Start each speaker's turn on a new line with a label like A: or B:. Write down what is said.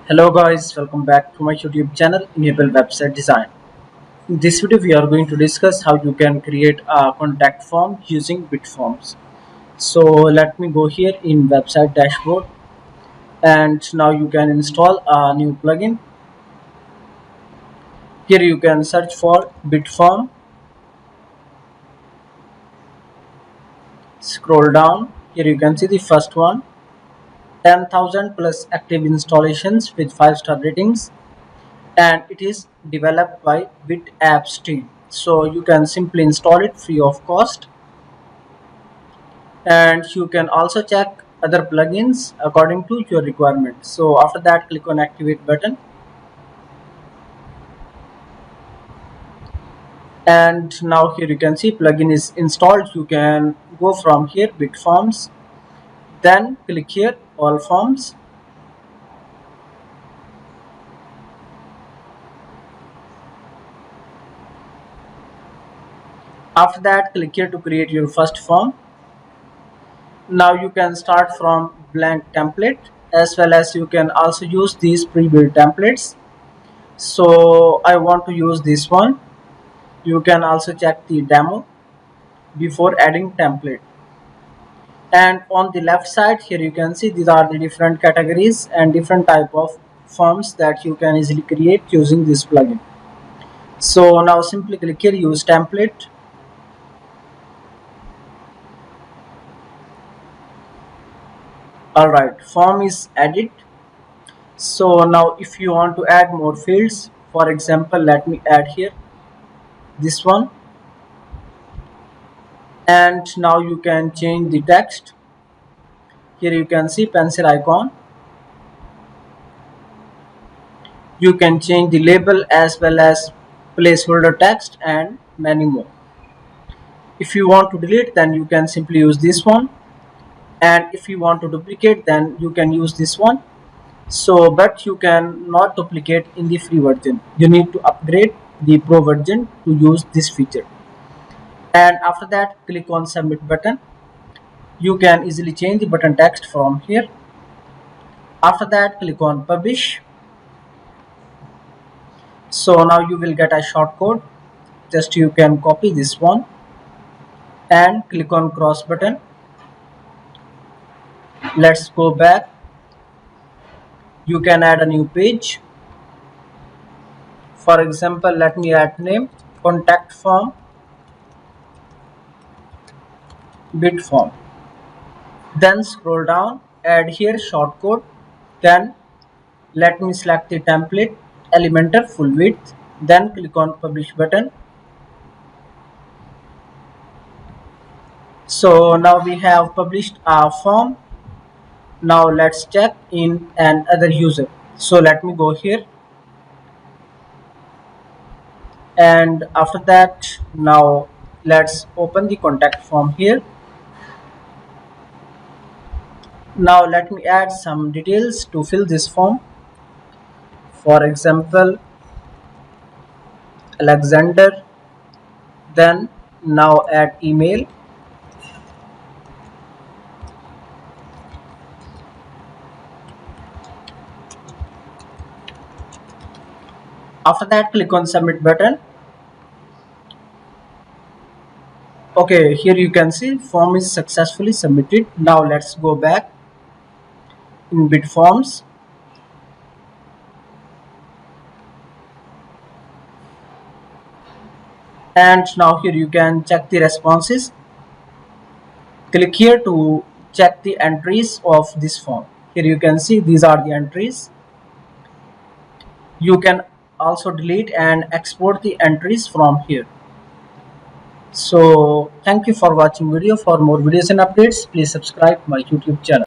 A: Hello guys, welcome back to my YouTube channel Enable Website Design. In this video we are going to discuss how you can create a contact form using Bitforms. So let me go here in website dashboard, and now you can install a new plugin. Here you can search for Bitform, scroll down, here you can see the first one, 10,000 plus active installations with 5-star ratings, and it is developed by BitApps team. So you can simply install it free of cost, and you can also check other plugins according to your requirement. So after that, click on activate button, and now here you can see plugin is installed. You can go from here Bitforms, then click here all forms. After that, click here to create your first form. Now you can start from blank template, as well as you can also use these pre-built templates. So I want to use this one. You can also check the demo before adding template. And on the left side here you can see these are the different categories and different type of forms that you can easily create using this plugin. So now simply click here use template. Alright, form is added. So now if you want to add more fields, for example, let me add here this one, and now you can change the text. Here you can see pencil icon. You can change the label as well as placeholder text and many more. If you want to delete, then you can simply use this one, and if you want to duplicate, then you can use this one. So but you can not duplicate in the free version. You need to upgrade the pro version to use this feature. And after that, click on submit button. You can easily change the button text from here. After that, click on publish. So now you will get a shortcode. Just you can copy this one and click on cross button. Let's go back. You can add a new page. For example, let me add name contact form Bitform. Then scroll down, add here shortcode. Then let me select the template Elementor full width. Then click on publish button. So now we have published our form. Now let's check in another user. So let me go here, and after that, now let's open the contact form here. Now let me add some details to fill this form. For example, Alexander. Then now add email. After that, click on submit button. Okay, here you can see form is successfully submitted. Now let's go back in Bitforms. And now here you can check the responses. Click here to check the entries of this form. Here you can see these are the entries. You can also delete and export the entries from here. So thank you for watching video. For more videos and updates, please subscribe my YouTube channel.